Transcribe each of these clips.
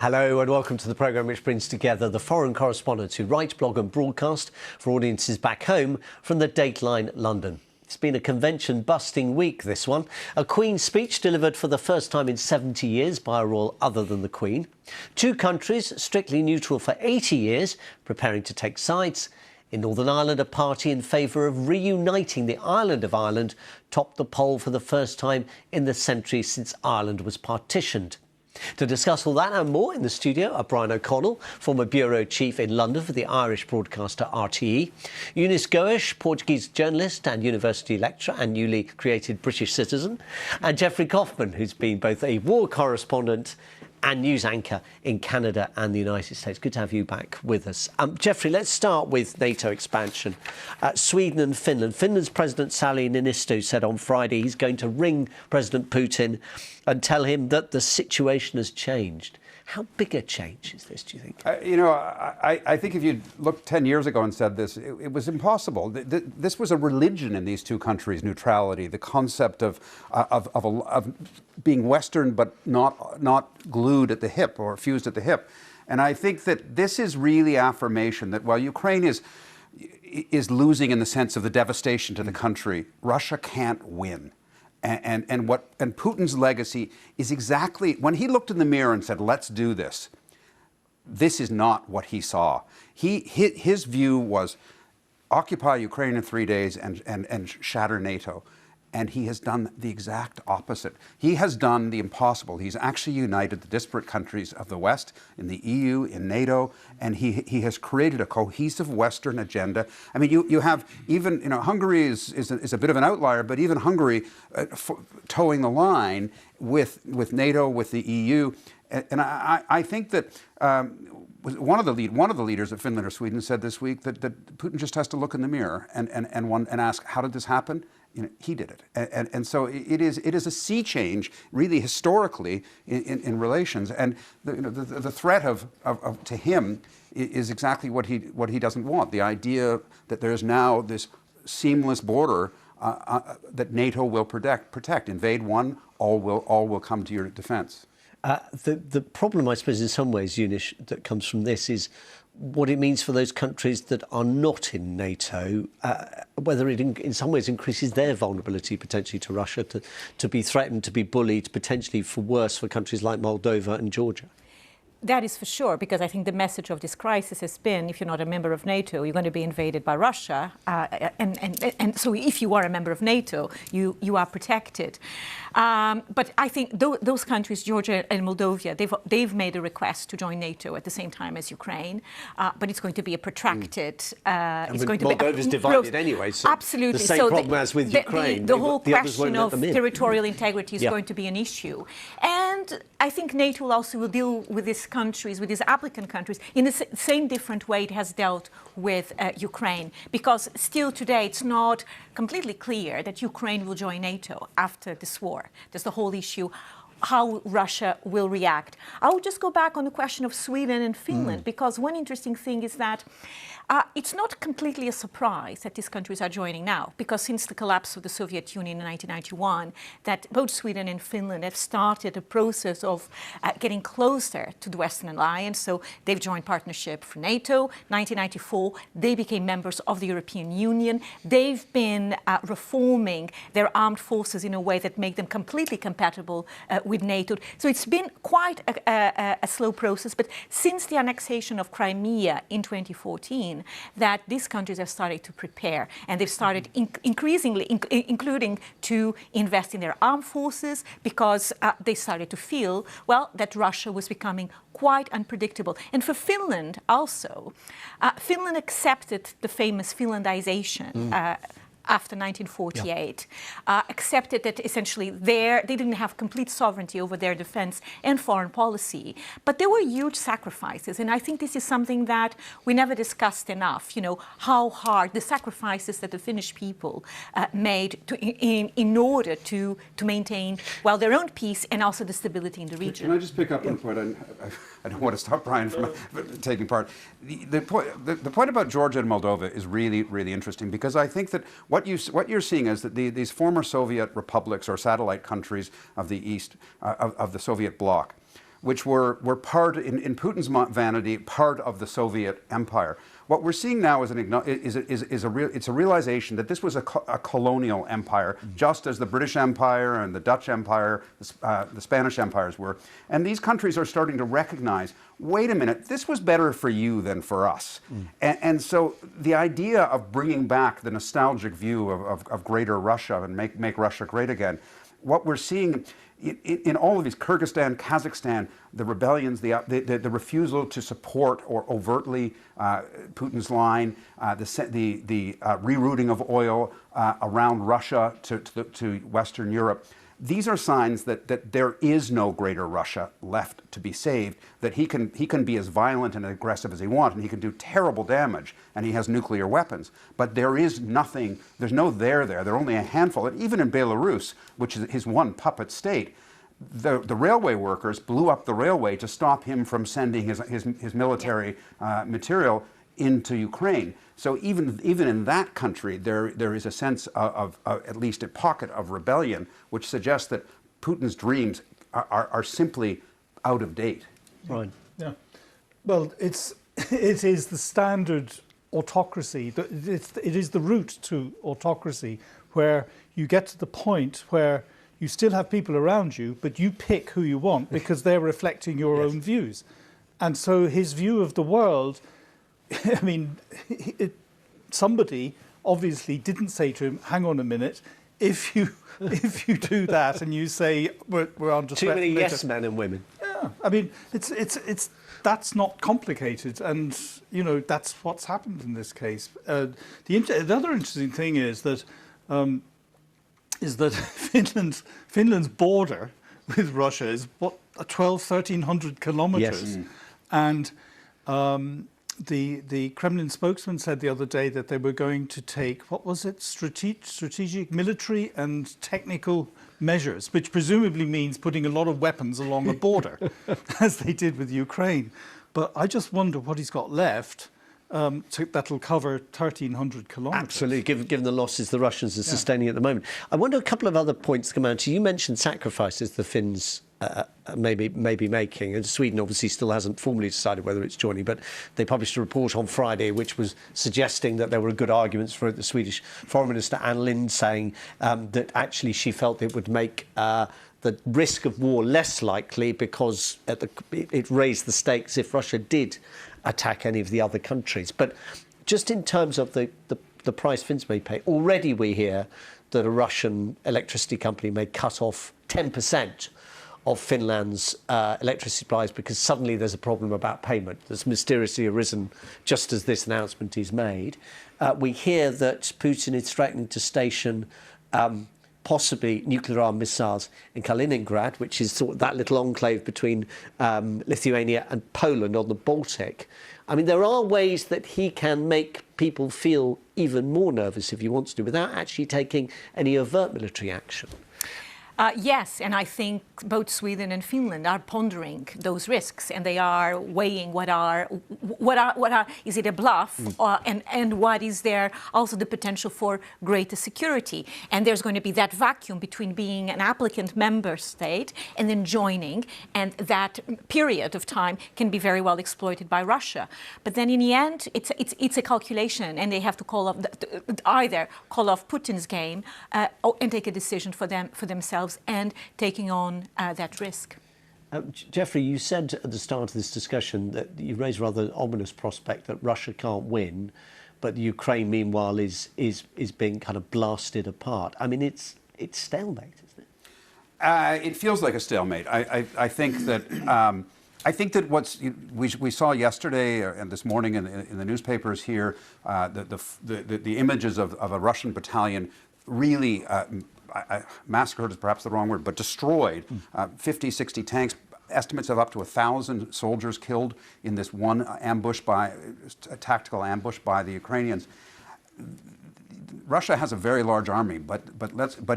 Hello and welcome to the programme which brings together the foreign correspondents who write, blog and broadcast for audiences back home from the Dateline London. It's been a convention-busting week, this one. A Queen's speech delivered for the first time in 70 years by a royal other than the Queen. Two countries strictly neutral for 80 years, preparing to take sides. In Northern Ireland, a party in favour of reuniting the island of Ireland topped the poll for the first time in the century since Ireland was partitioned. To discuss all that and more in the studio are Brian O'Connell, former bureau chief in London for the Irish broadcaster RTE, Eunice Goish, Portuguese journalist and university lecturer and newly created British citizen, and Geoffrey Kaufman, who's been both a war correspondent and news anchor in Canada and the United States. Good to have you back with us. Geoffrey, let's start with NATO expansion. Sweden and Finland. Finland's President Sauli Niinisto said on Friday he's going to ring President Putin and tell him that the situation has changed. How big a change is this, do you think? I think if you looked 10 years ago and said this, it was impossible. This was a religion in these two countries, neutrality, the concept of being Western but not glued at the hip or fused at the hip. And I think that this is really affirmation that while Ukraine is losing in the sense of the devastation to the country, Russia can't win. And Putin's legacy is exactly, when he looked in the mirror and said, let's do this, this is not what he saw. His view was occupy Ukraine in 3 days and shatter NATO. And he has done the exact opposite. He has done the impossible. He's actually united the disparate countries of the West in the EU, in NATO, and he has created a cohesive Western agenda. I mean, you have even, Hungary is a bit of an outlier, but even Hungary towing the line with NATO, with the EU. And I think that one of the leaders of Finland or Sweden said this week that Putin just has to look in the mirror and ask, how did this happen? He did it, and so it is a sea change, really historically in relations, and the threat to him is exactly what he doesn't want. The idea that there is now this seamless border that NATO will protect. Invade one, all will come to your defense. The problem, I suppose, in some ways, Eunice, that comes from this is what it means for those countries that are not in NATO, whether it in some ways increases their vulnerability potentially to Russia, to be threatened, to be bullied, potentially for worse for countries like Moldova and Georgia. That is for sure, because I think the message of this crisis has been, if you're not a member of NATO, you're going to be invaded by Russia. And so if you are a member of NATO, you are protected. But I think those countries, Georgia and Moldova, they've made a request to join NATO at the same time as Ukraine. But it's going to be a protracted... Moldova's divided anyway, so absolutely. The same problem as with Ukraine. The whole question of territorial integrity is going to be an issue. And I think NATO also will deal with these countries, with these applicant countries, in the same different way it has dealt with Ukraine. Because still today, it's not completely clear that Ukraine will join NATO after this war. There's the whole issue how Russia will react. I will just go back on the question of Sweden and Finland, because one interesting thing is that it's not completely a surprise that these countries are joining now, because since the collapse of the Soviet Union in 1991, that both Sweden and Finland have started a process of getting closer to the Western Alliance. So they've joined Partnership for NATO. 1994, they became members of the European Union. They've been reforming their armed forces in a way that make them completely compatible with NATO. So it's been quite a slow process. But since the annexation of Crimea in 2014, that these countries have started to prepare, and they've started increasingly, including to invest in their armed forces, because they started to feel, well, that Russia was becoming quite unpredictable. And for Finland also, Finland accepted the famous Finlandization after 1948, accepted that essentially they didn't have complete sovereignty over their defense and foreign policy. But there were huge sacrifices. And I think this is something that we never discussed enough, how hard the sacrifices that the Finnish people made in order to maintain, well, their own peace and also the stability in the region. Can I just pick up on a point? I don't want to stop Brian from taking part. The point about Georgia and Moldova is really, really interesting, because I think that what you're seeing is that these former Soviet republics or satellite countries of the East, of the Soviet bloc, which were part, in Putin's vanity, part of the Soviet empire. What we're seeing now is a realization that this was a colonial empire, just as the British Empire and the Dutch Empire, the Spanish empires were. And these countries are starting to recognize, wait a minute, this was better for you than for us. And so the idea of bringing back the nostalgic view of greater Russia and make Russia great again, what we're seeing in all of these, Kyrgyzstan, Kazakhstan, the rebellions, the refusal to support or overtly Putin's line, the rerouting of oil around Russia to Western Europe, these are signs that there is no greater Russia left to be saved, that he can be as violent and aggressive as he wants, and he can do terrible damage, and he has nuclear weapons. But there is nothing, there's no there. There are only a handful. And even in Belarus, which is his one puppet state, the railway workers blew up the railway to stop him from sending his military material into Ukraine. So even in that country, there is a sense of at least a pocket of rebellion, which suggests that Putin's dreams are simply out of date. Right. Yeah. Well, it is the standard autocracy. It is the route to autocracy, where you get to the point where you still have people around you, but you pick who you want because they're reflecting your own views. And so his view of the world, I mean, somebody obviously didn't say to him, hang on a minute, if you do that and you say we're under too many yes men and women. Yeah, I mean, it's that's not complicated, and you know that's what's happened in this case. The other interesting thing is that Finland's border with Russia is 1,200-1,300 kilometers, yes. And the Kremlin spokesman said the other day that they were going to take, what was it, strategic military and technical measures, which presumably means putting a lot of weapons along the border, as they did with Ukraine. But I just wonder what he's got left that'll cover 1,300 kilometres. Absolutely, given the losses the Russians are sustaining at the moment. I wonder a couple of other points to come out to you. You mentioned sacrifices the Finns maybe making, and Sweden obviously still hasn't formally decided whether it's joining, but they published a report on Friday which was suggesting that there were good arguments for it. The Swedish Foreign Minister Ann Linde saying that actually she felt it would make the risk of war less likely because it raised the stakes if Russia did attack any of the other countries. But just in terms of the price Finns may pay, already we hear that a Russian electricity company may cut off 10% of Finland's electricity supplies because suddenly there's a problem about payment that's mysteriously arisen just as this announcement is made. We hear that Putin is threatening to station possibly nuclear-armed missiles in Kaliningrad, which is sort of that little enclave between Lithuania and Poland on the Baltic. I mean, there are ways that he can make people feel even more nervous if he wants to, without actually taking any overt military action. Yes, and I think both Sweden and Finland are pondering those risks, and they are weighing what are is it a bluff, and what is there also the potential for greater security. And there's going to be that vacuum between being an applicant member state and then joining, and that period of time can be very well exploited by Russia. But then in the end, it's a calculation, and they have to either call off Putin's game and take a decision for themselves and taking on that risk. Jeffrey, you said at the start of this discussion that you raised a rather ominous prospect that Russia can't win, but Ukraine, meanwhile, is being kind of blasted apart. I mean, it's stalemate, isn't it? It feels like a stalemate. I think that we saw yesterday and this morning in the newspapers here the images of a Russian battalion really. Massacred is perhaps the wrong word, but destroyed 50, 60 tanks, estimates of up to 1,000 soldiers killed in this one tactical ambush by the Ukrainians. Russia has a very large army, but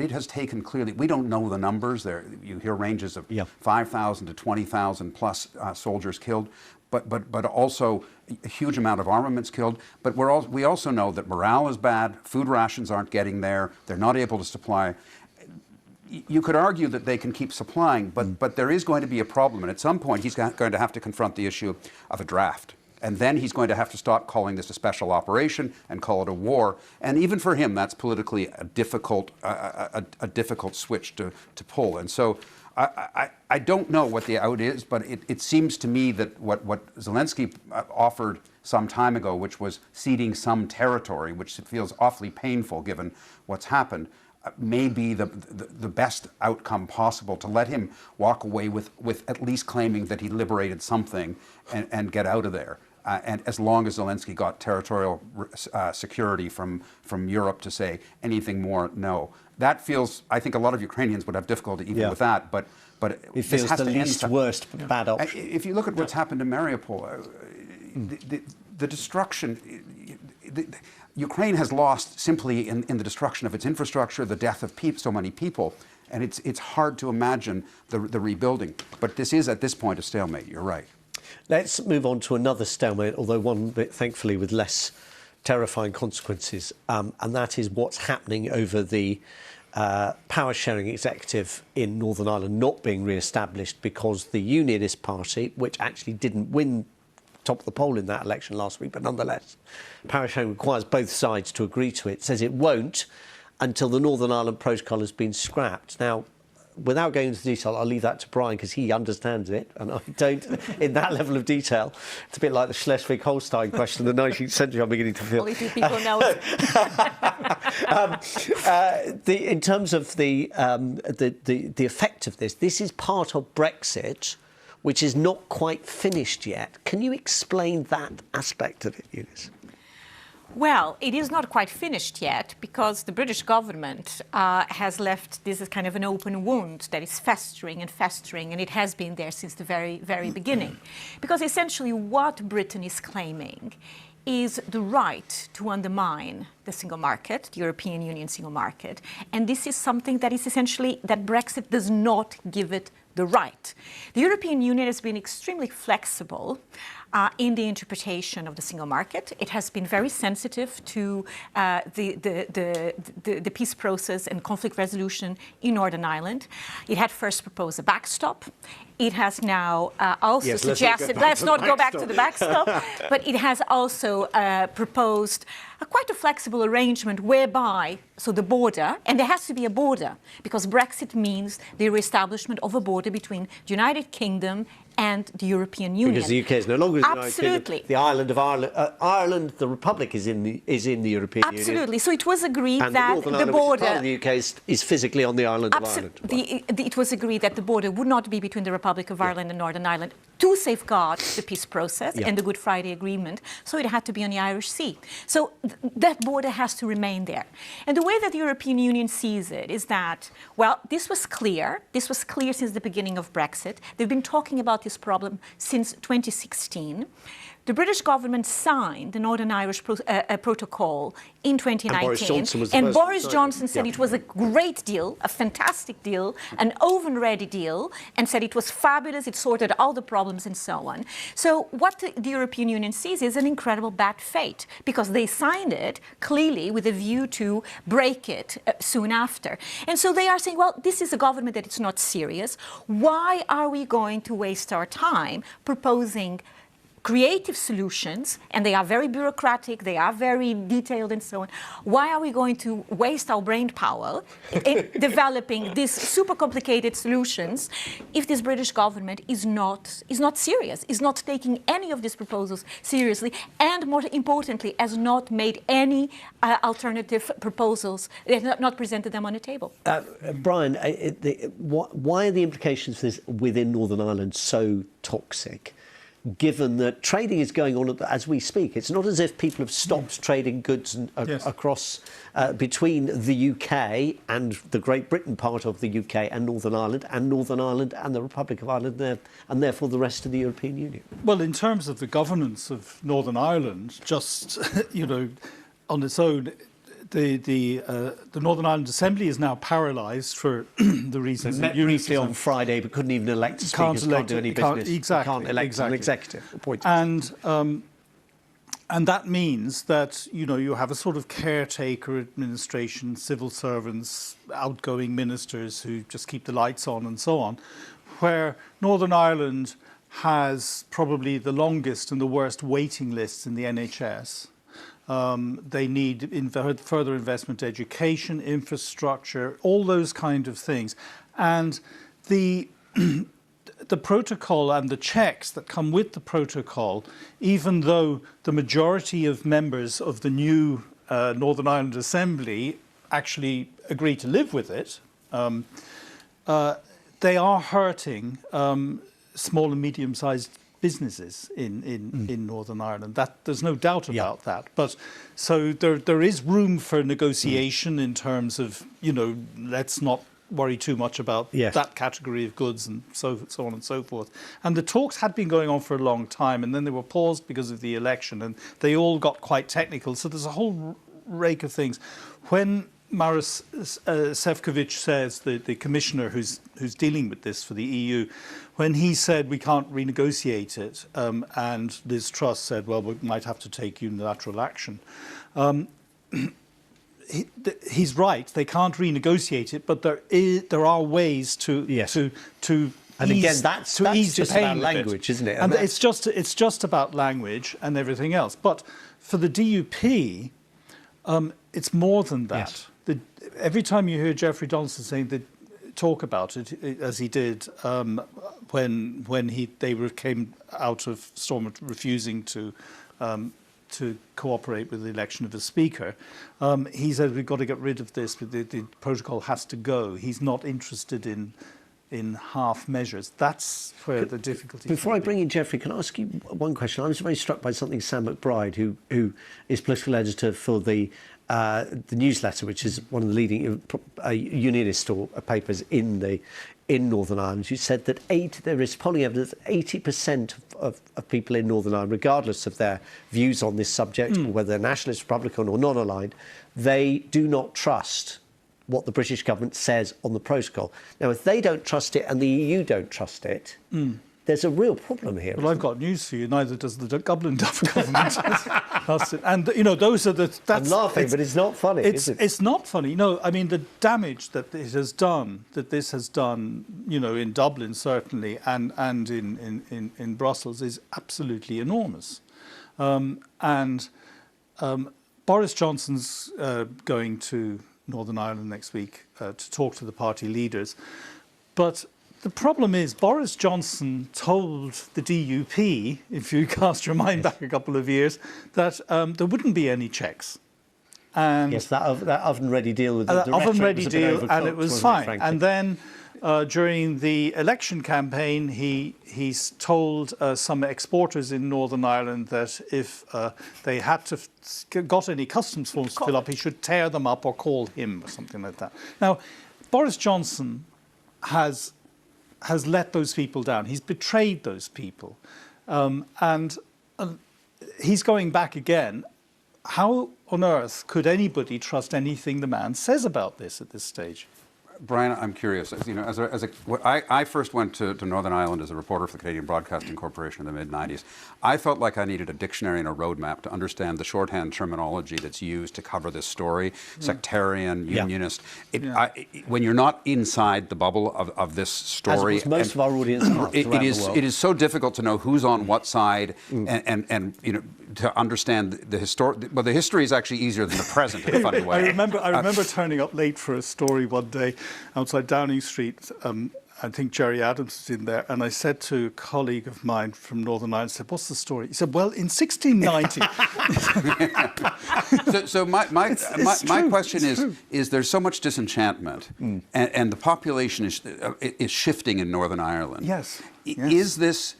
it has taken clearly, we don't know the numbers there. You hear ranges of 5,000 to 20,000 plus soldiers killed, but also a huge amount of armaments killed. But we also know that morale is bad, food rations aren't getting there, they're not able to supply. you could argue that they can keep supplying, but there is going to be a problem. And at some point, he's going to have to confront the issue of a draft. And then he's going to have to stop calling this a special operation and call it a war. And even for him, that's politically a difficult switch to pull. And so I don't know what the out is, but it seems to me that what Zelensky offered some time ago, which was ceding some territory, which feels awfully painful given what's happened, may be the best outcome possible, to let him walk away with at least claiming that he liberated something and get out of there. And as long as Zelensky got territorial security from Europe to say anything more, no. That feels, I think a lot of Ukrainians would have difficulty even with that, but it feels the least worst bad option. If you look at what's happened in Mariupol, the destruction, Ukraine has lost simply in the destruction of its infrastructure, the death of so many people, and it's hard to imagine the rebuilding. But this is, at this point, a stalemate. You're right. Let's move on to another stalemate, although one bit, thankfully, with less terrifying consequences, and that is what's happening over the power-sharing executive in Northern Ireland not being re-established because the Unionist Party, which actually didn't win top of the poll in that election last week, but nonetheless, power sharing requires both sides to agree to it, says it won't until the Northern Ireland Protocol has been scrapped. Now, without going into detail, I'll leave that to Brian because he understands it and I don't in that level of detail. It's a bit like the Schleswig-Holstein question in the 19th century, I'm beginning to feel. Only two people know it. In terms of the effect of this is part of Brexit, which is not quite finished yet. Can you explain that aspect of it, Eunice? Well, it is not quite finished yet because the British government has left this as kind of an open wound that is festering, and it has been there since the very, very beginning. Because essentially what Britain is claiming is the right to undermine the single market, the European Union single market. And this is something that is essentially that Brexit does not give it the right. The European Union has been extremely flexible in the interpretation of the single market. It has been very sensitive to the peace process and conflict resolution in Northern Ireland. It had first proposed a backstop. It has now also suggested, let's not go back to the backstop, but it has also proposed quite a flexible arrangement whereby, so the border, and there has to be a border, because Brexit means the reestablishment of a border between the United Kingdom and the European Union. Because the UK is no longer in the United Kingdom. Absolutely. The island of Ireland, the Republic, is in the European Union. Absolutely. So it was agreed and that the border... part of the UK is physically on the island of Ireland. It was agreed that the border would not be between the Republic of Ireland and Northern Ireland to safeguard the peace process and the Good Friday Agreement. So it had to be on the Irish Sea. So that border has to remain there. And the way that the European Union sees it is that, well, this was clear. This was clear since the beginning of Brexit. They've been talking about this problem since 2016. The British government signed the Northern Irish Protocol in 2019. And Boris Johnson said it was a great deal, a fantastic deal, an oven-ready deal, and said it was fabulous, it sorted all the problems and so on. So what the European Union sees is an incredible bad fate, because they signed it clearly with a view to break it soon after. And so they are saying, well, this is a government that it's not serious. Why are we going to waste our time proposing creative solutions, and they are very bureaucratic, they are very detailed and so on. Why are we going to waste our brain power in developing these super complicated solutions if this British government is not serious, is not taking any of these proposals seriously, and more importantly, has not made any alternative proposals, they have not presented them on the table. Brian, why are the implications for this within Northern Ireland so toxic? Given that trading is going on as we speak, it's not as if people have stopped trading goods across between the UK and the Great Britain part of the UK and Northern Ireland and the Republic of Ireland and therefore the rest of the European Union. Well, in terms of the governance of Northern Ireland, just on its own, the Northern Ireland Assembly is now paralysed for the reasons met briefly on Friday, but couldn't even elect speakers. Can't do any business. Exactly. Can't elect an executive appointed. And And that means that, you have a sort of caretaker administration, civil servants, outgoing ministers who just keep the lights on and so on, where Northern Ireland has probably the longest and the worst waiting lists in the NHS. They need further investment in education, infrastructure, all those kind of things. And the protocol and the checks that come with the protocol, even though the majority of members of the new Northern Ireland Assembly actually agree to live with it, they are hurting small and medium-sized businesses in Northern Ireland. There's no doubt about that. But so there is room for negotiation in terms of, let's not worry too much about that category of goods and so on and so forth. And the talks had been going on for a long time, and then they were paused because of the election, and they all got quite technical. So there's a whole rake of things. When Maros Sefcovic says, the commissioner who's dealing with this for the EU, when he said we can't renegotiate it, and Liz Truss said, well, we might have to take unilateral action. He's right. They can't renegotiate it, but there are ways to and again, that's just about language, isn't it? And it's just about language and everything else. But for the DUP, it's more than that. Yes. Every time you hear Jeffrey Donaldson talk about it, as he did when they came out of Stormont refusing to cooperate with the election of a speaker, he said we've got to get rid of this. The protocol has to go. He's not interested in half measures. That's where the difficulty. Before I bring in Jeffrey, can I ask you one question? I was very struck by something Sam McBride, who is political editor for the newsletter, which is one of the leading unionist papers in Northern Ireland, who said that there is polling evidence that 80% of people in Northern Ireland, regardless of their views on this subject, or whether they're nationalist, Republican or non-aligned, they do not trust what the British government says on the protocol. Now, if they don't trust it and the EU don't trust it, there's a real problem here. Well, I've got news for you. Neither does the Dublin government. And those are the. I'm laughing, but it's not funny, is it? It's not funny. No, I mean the damage that this has done, in Dublin certainly, and in Brussels is absolutely enormous. Boris Johnson's going to Northern Ireland next week to talk to the party leaders, but the problem is Boris Johnson told the DUP, if you cast your mind back a couple of years, that there wouldn't be any checks. And that oven-ready deal with the oven-ready deal, and it was fine. And then during the election campaign, he's told some exporters in Northern Ireland that if they had got any customs forms to fill up, he should tear them up or call him or something like that. Now, Boris Johnson has let those people down. He's betrayed those people. And he's going back again. How on earth could anybody trust anything the man says about this at this stage? Brian, I'm curious. I first went to Northern Ireland as a reporter for the Canadian Broadcasting Corporation in the mid-'90s. I felt like I needed a dictionary and a roadmap to understand the shorthand terminology that's used to cover this story, sectarian, unionist. When you're not inside the bubble of this story... As most of our audience it is so difficult to know who's on what side and to understand the history. Well, the history is actually easier than the present in a funny way. I remember turning up late for a story one day outside Downing Street. I think Jerry Adams was in there, and I said to a colleague of mine from Northern Ireland, I said, "What's the story?" He said, "Well, in 1690." So my question is there's so much disenchantment, and the population is shifting in Northern Ireland. Yes. Is this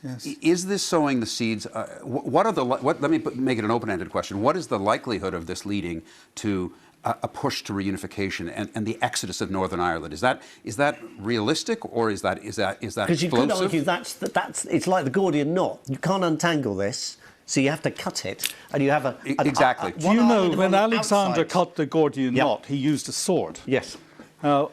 sowing the seeds? Let me make it an open-ended question. What is the likelihood of this leading to a push to reunification and the exodus of Northern Ireland? Is that realistic, or is that explosive? Because you could argue that's it's like the Gordian knot. You can't untangle this, so you have to cut it, and you have exactly. Do you know when Alexander cut the Gordian knot, he used a sword? Yes. Now,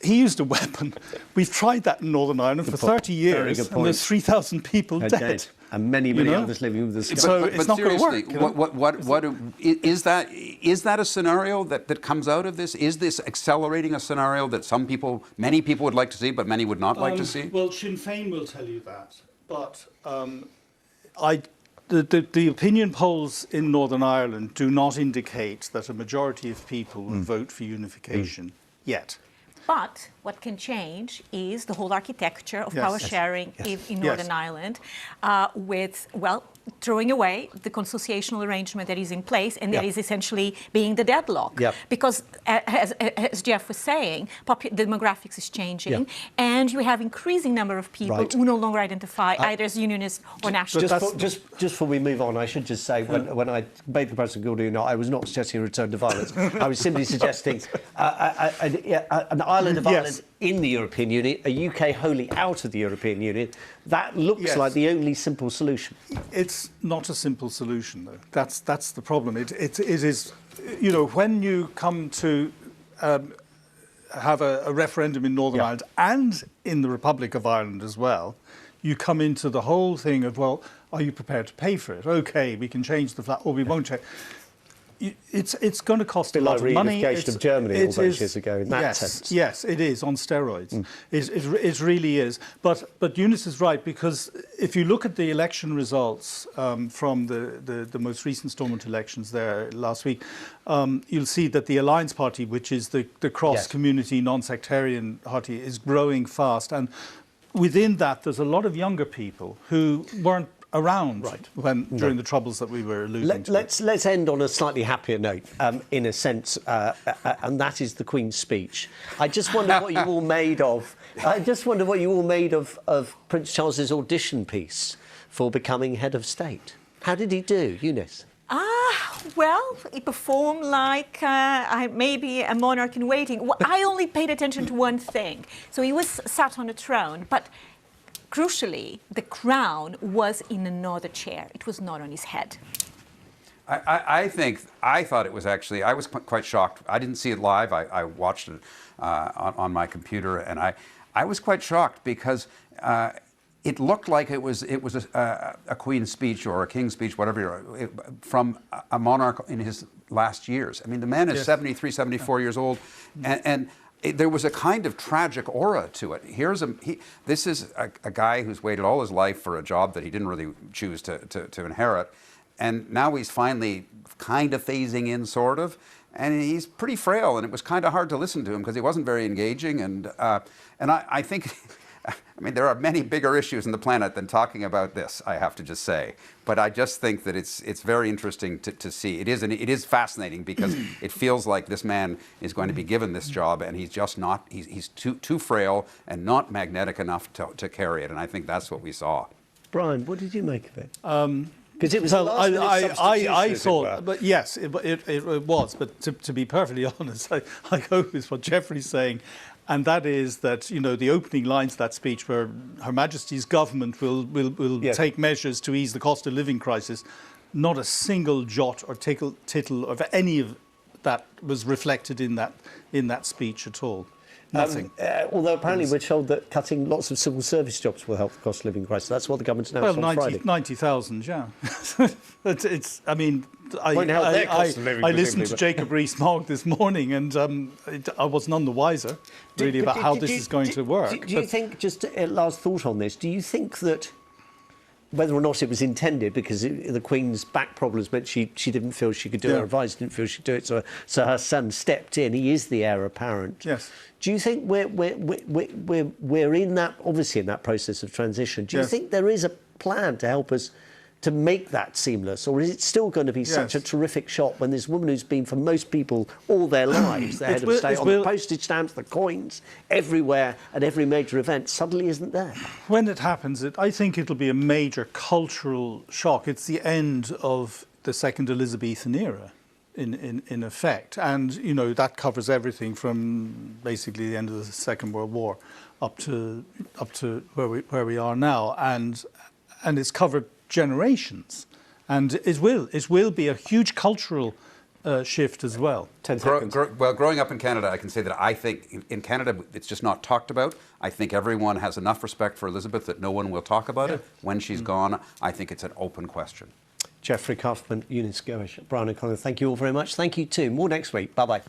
he used a weapon. We've tried that in Northern Ireland for 30 years, and there's 3,000 people dead. And many others living with the sky. So but it's not going to work. What is that a scenario that comes out of this? Is this accelerating a scenario that many people would like to see, but many would not like to see? Well, Sinn Féin will tell you that, but the opinion polls in Northern Ireland do not indicate that a majority of people will vote for unification yet. But what can change is the whole architecture of power sharing in Northern Ireland, with, throwing away the consociational arrangement that is in place and that is essentially being the deadlock. Because, as Jeff was saying, demographics is changing and you have increasing number of people who no longer identify either as unionist or nationalist. Just before we move on, I should just say, when I made the President Gildy, I was not suggesting a return to violence. I was simply suggesting an island of Ireland in the European Union, a UK wholly out of the European Union. That looks like the only simple solution. It's not a simple solution, though. That's the problem. It is, when you come to have a referendum in Northern Ireland and in the Republic of Ireland as well, you come into the whole thing of, well, are you prepared to pay for it? OK, we can change the flag, or we won't change. It's going to cost a lot of money. Reunification of Germany all those years ago in that sense. Yes, it is on steroids. It really is. But Eunice is right, because if you look at the election results from the most recent Stormont elections there last week, you'll see that the Alliance Party, which is the cross-community non-sectarian party, is growing fast. And within that, there's a lot of younger people who weren't around during the troubles that we were alluding to. Let's end on a slightly happier note, in a sense, and that is the Queen's speech. I just wonder what you all made of. Of Prince Charles's audition piece for becoming head of state. How did he do, Eunice? Well, he performed like maybe a monarch in waiting. Well, I only paid attention to one thing. So he was sat on a throne, but crucially, the crown was in another chair. It was not on his head. I thought it was actually, I was quite shocked. I didn't see it live. I watched it on my computer, and I was quite shocked because it looked like it was a Queen's speech or a King's speech, whatever, from a monarch in his last years. I mean, the man is 73, 74 years old, and there was a kind of tragic aura to it. This is a guy who's waited all his life for a job that he didn't really choose to inherit, and now he's finally kind of phasing in, sort of, and he's pretty frail, and it was kind of hard to listen to him because he wasn't very engaging, and I think, I mean, there are many bigger issues on the planet than talking about this, I have to just say. But I just think that it's very interesting to see. It is fascinating because it feels like this man is going to be given this job, and he's just not. He's too frail and not magnetic enough to carry it. And I think that's what we saw. Brian, what did you make of it? Because it was I thought, but yes, it was. But to be perfectly honest, I go with what Jeffrey's saying. And that is that, the opening lines of that speech were Her Majesty's government will take measures to ease the cost of living crisis. Not a single jot or tittle of any of that was reflected in that speech at all. Nothing. Although apparently we're told that cutting lots of civil service jobs will help the cost of living crisis. That's what the government's announced on Friday. 90,000, yeah. I mean, I listened to Jacob Rees-Mogg this morning, and I was none the wiser, really, about how this is going to work. Do you think, just a last thought on this, do you think that whether or not it was intended, because the Queen's back problems meant she didn't feel she could do it, her advisor didn't feel she could do it, so her son stepped in. He is the heir apparent. Yes. Do you think we're in that, obviously in that process of transition? Do you think there is a plan to help us to make that seamless, or is it still going to be such a terrific shock when this woman who's been for most people all their lives the head of state, on the postage stamps, the coins, everywhere at every major event, suddenly isn't there? When it happens, I think it'll be a major cultural shock. It's the end of the second Elizabethan era, in effect, and that covers everything from basically the end of the Second World War up to where we are now, and it's covered generations, and it will be a huge cultural shift as well. 10 seconds. Well, growing up in Canada, I can say that I think in Canada it's just not talked about. I think everyone has enough respect for Elizabeth that no one will talk about it. When she's gone, I think it's an open question. Jeffrey Kaufman, Eunice Goish, Brian O'Connor, thank you all very much. Thank you too. More next week. Bye-bye.